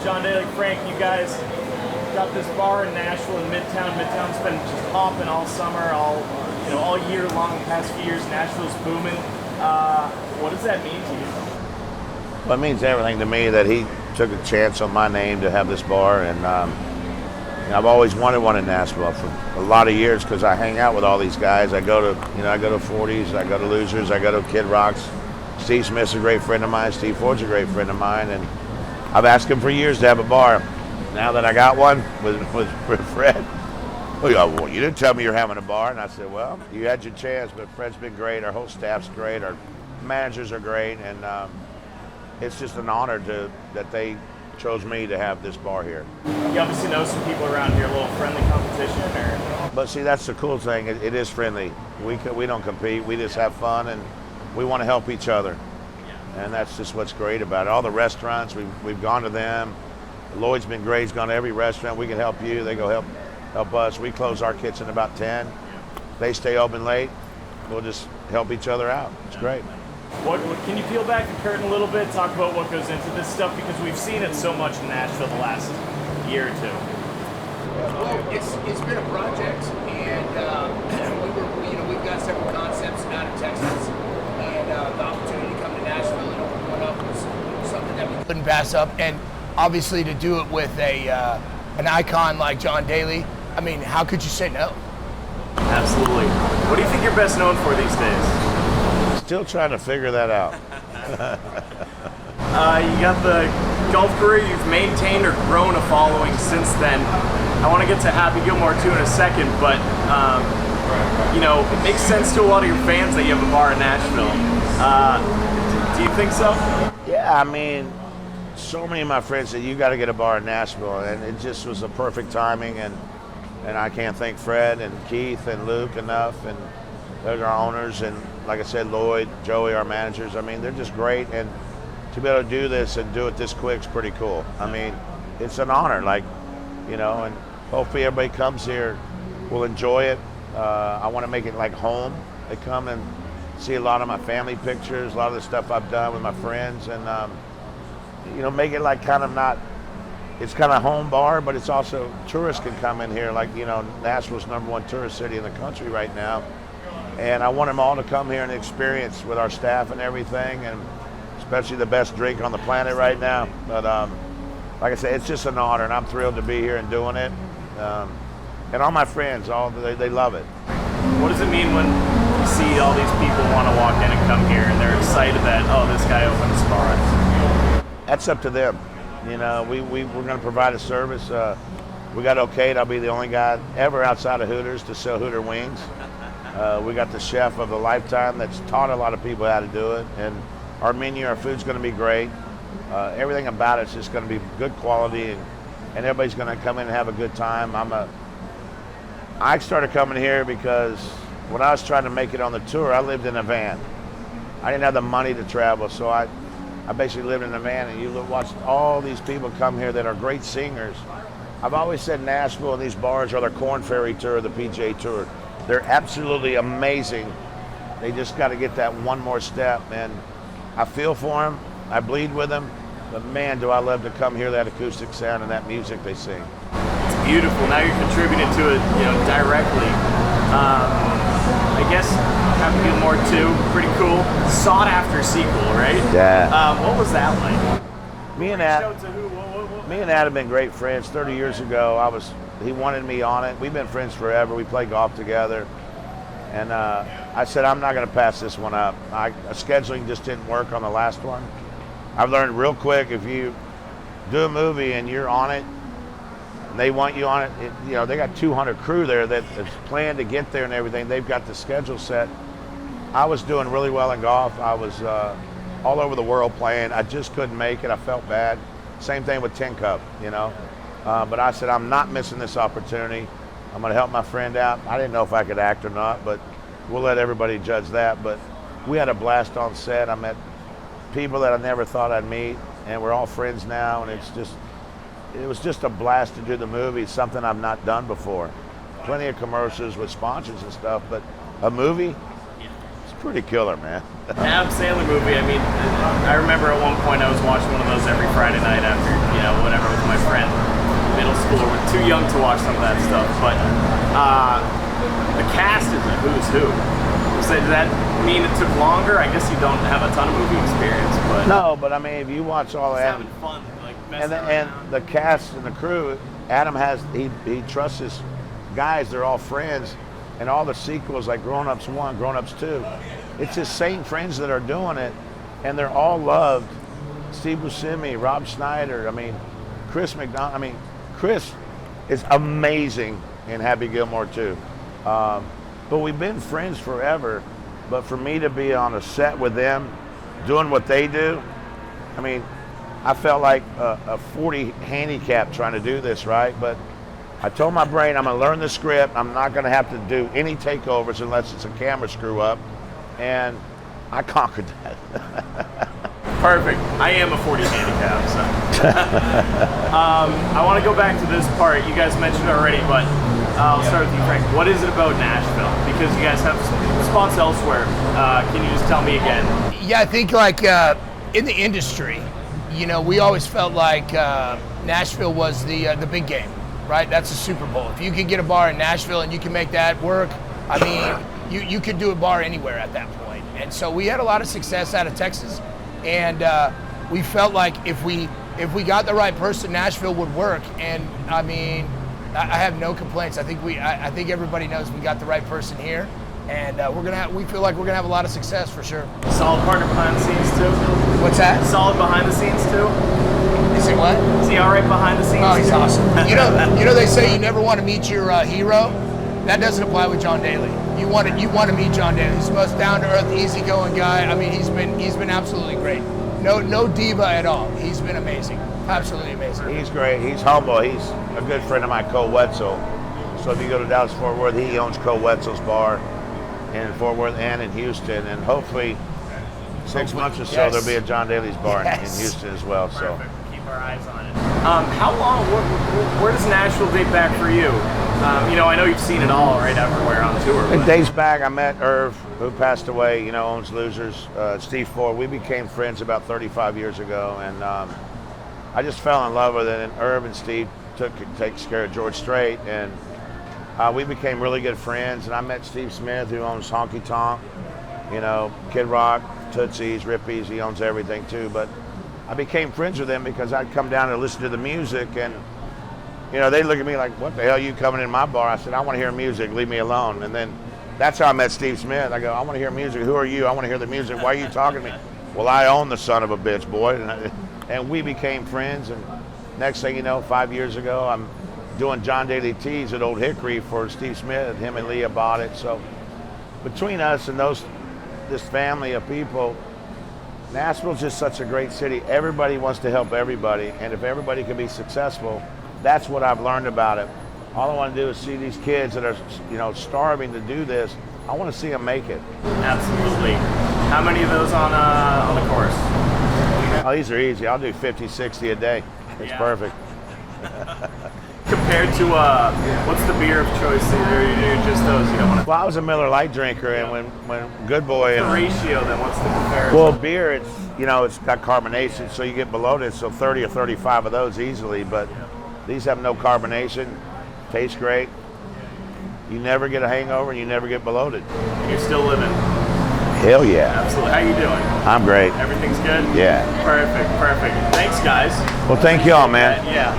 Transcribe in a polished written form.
John Daly, Frank, you guys got this bar in Nashville in Midtown. Midtown's been just hopping all summer, all year long. The past few years, Nashville's booming. What does that mean to you? Well, it means everything to me that he took a chance on my name to have this bar, and I've always wanted one in Nashville for a lot of years because I hang out with all these guys. I go to 40s, I go to Losers, I go to Kid Rocks. Steve Smith's a great friend of mine. Steve Ford's a great friend of mine, and I've asked him for years to have a bar. Now that I got one with Fred, well, you didn't tell me you're having a bar, and I said, well, you had your chance, but Fred's been great. Our whole staff's great. Our managers are great, and it's just an honor that they chose me to have this bar here. You obviously know some people around here, a little friendly competition, or? But see, that's the cool thing. It is friendly. We don't compete. We just have fun, and we want to help each other. And that's just what's great about it. All the restaurants, we've gone to them. Lloyd's been great. He's gone to every restaurant. We can help you. They go help us. We close our kitchen about 10. They stay open late. We'll just help each other out. It's great. What can you peel back the curtain a little bit, talk about what goes into this stuff, because we've seen it so much in Nashville the last year or two. Well, it's been a project, and we've got several concepts out of Texas, and the opportunity to come to Nashville and open one up was something that we couldn't pass up, and obviously to do it with an icon like John Daly, I mean, how could you say no? Absolutely. What do you think you're best known for these days? Still trying to figure that out. You got the golf career. You've maintained or grown a following since then. I want to get to Happy Gilmore too in a second, but it makes sense to a lot of your fans that you have a bar in Nashville. Do you think so? Yeah, I mean, so many of my friends said you got to get a bar in Nashville, and it just was the perfect timing. And I can't thank Fred and Keith and Luke enough, and they're our owners, and like I said, Lloyd, Joey, our managers. I mean, they're just great, and to be able to do this and do it this quick is pretty cool. I mean, it's an honor, and hopefully everybody comes here, will enjoy it. I want to make it like home. They come and see a lot of my family pictures, a lot of the stuff I've done with my friends, and make it like it's kind of home bar, but it's also tourists can come in here. Nashville's #1 tourist city in the country right now. And I want them all to come here and experience with our staff and everything, and especially the best drink on the planet right now. But like I said, it's just an honor, and I'm thrilled to be here and doing it. And all my friends, they love it. What does it mean when you see all these people want to walk in and come here, and they're excited that, this guy opened a Sparta? That's up to them. We're going to provide a service. We got okayed. I'll be the only guy ever outside of Hooters to sell Hooter wings. We got the chef of a lifetime that's taught a lot of people how to do it, and our menu, our food's going to be great. Everything about it's just going to be good quality, and everybody's going to come in and have a good time. I started coming here because when I was trying to make it on the tour, I lived in a van. I didn't have the money to travel, so I basically lived in a van, and you watch all these people come here that are great singers. I've always said Nashville and these bars are the Corn Ferry Tour, the PGA Tour. They're absolutely amazing. They just got to get that one more step, and I feel for them. I bleed with them, but man, do I love to come hear that acoustic sound and that music they sing. It's beautiful. Now you're contributing to it, directly. I guess Happy Gilmore 2, pretty cool. Sought after sequel, right? Yeah. What was that like? Me and Ad have been great friends. 30 years ago, he wanted me on it. We've been friends forever. We play golf together. And I said, I'm not going to pass this one up. Scheduling just didn't work on the last one. I've learned real quick, if you do a movie and you're on it, and they want you on it, they got 200 crew there that's planned to get there and everything. They've got the schedule set. I was doing really well in golf. I was all over the world playing. I just couldn't make it. I felt bad. Same thing with Tin Cup, But I said, I'm not missing this opportunity. I'm going to help my friend out. I didn't know if I could act or not, but we'll let everybody judge that. But we had a blast on set. I met people that I never thought I'd meet, and we're all friends now. And it was just a blast to do the movie. It's something I've not done before. Plenty of commercials with sponsors and stuff, but a movie, it's pretty killer, man. Adam Sandler movie. I mean, I remember at one point I was watching one of those every Friday night after, whatever, with young to watch some of that stuff, but the cast is a who's who. So does that mean it took longer? I guess you don't have a ton of movie experience, but no, but I mean, if you watch all of having fun, like messing and around. the cast and the crew, Adam has he trusts his guys. They're all friends, and all the sequels like Grown Ups 1, Grown Ups 2, it's his same friends that are doing it, and they're all loved. Steve Buscemi, Rob Schneider. I mean, Chris McDonald. I mean, Chris is amazing in Happy Gilmore too. But we've been friends forever. But for me to be on a set with them, doing what they do, I mean, I felt like a 40 handicap trying to do this, right? But I told my brain, I'm gonna learn the script. I'm not gonna have to do any takeovers unless it's a camera screw up. And I conquered that. Perfect. I am a 40 handicap, so. I want to go back to this part. You guys mentioned it already, but I'll start with you, Frank. What is it about Nashville? Because you guys have spots elsewhere. Can you just tell me again? Yeah, I think like in the industry, you know, we always felt like Nashville was the big game, right? That's the Super Bowl. If you can get a bar in Nashville and you can make that work, I mean, you could do a bar anywhere at that point. And so we had a lot of success out of Texas. And we felt like if we got the right person, Nashville would work. And I mean, I have no complaints. I think everybody knows we got the right person here, and we feel like we're gonna have a lot of success for sure. Solid partner behind the scenes too. What's that? Solid behind the scenes too. Is he what? Is he all right behind the scenes? Oh, he's too? awesome. You know they say you never want to meet your hero. That doesn't apply with John Daly. You want to meet John Daly. He's the most down-to-earth, easygoing guy. I mean, he's been absolutely great. No diva at all. He's been amazing. Absolutely amazing. He's great. He's humble. He's a good friend of mine, Cole Wetzel. So if you go to Dallas-Fort Worth, he owns Cole Wetzel's bar in Fort Worth and in Houston. And hopefully 6 months or so, yes. there'll be a John Daly's bar in Houston as well. Perfect. So Keep our eyes on it. How long? Where does Nashville date back for you? You know, I know you've seen it all right everywhere on tour. it But dates back. I met Irv, who passed away. You know, owns Losers. Steve Ford. We became friends about 35 years ago, and I just fell in love with it. And Irv and Steve takes care of George Strait, and we became really good friends. And I met Steve Smith, who owns Honky Tonk. You know, Kid Rock, Tootsie's, Rippies. He owns everything too. But I became friends with them because I'd come down and listen to the music, and you know, they look at me like, what the hell are you coming in my bar? I said, I want to hear music, leave me alone. And then that's how I met Steve Smith. I go, I want to hear music. Who are you? I want to hear the music. Why are you talking to me? Well, I own the son of a bitch, boy. And we became friends. And next thing you know, 5 years ago, I'm doing John Daly Teas at Old Hickory for Steve Smith. Him and Leah bought it. So between us and this family of people, Nashville's just such a great city. Everybody wants to help everybody. And if everybody can be successful, that's what I've learned about it. All I want to do is see these kids that are, you know, starving to do this. I want to see them make it. absolutely. How many of those on the course? Oh, these are easy. I'll do 50, 60 a day. It's Yeah. perfect. Compared to what's the beer of choice? Or just those you don't want to. Well, I was a Miller Lite drinker, and when Good Boy The and ratio then? What's the comparison? well, beer, it's, you know, it's got carbonation, so you get bloated. So 30 or 35 of those easily, but these have no carbonation. Taste great. You never get a hangover, and you never get bloated. You're still living. Hell yeah. Absolutely. How you doing? I'm great. Everything's good? Yeah. Perfect. Thanks, guys. Well, thank y'all, man. Yeah.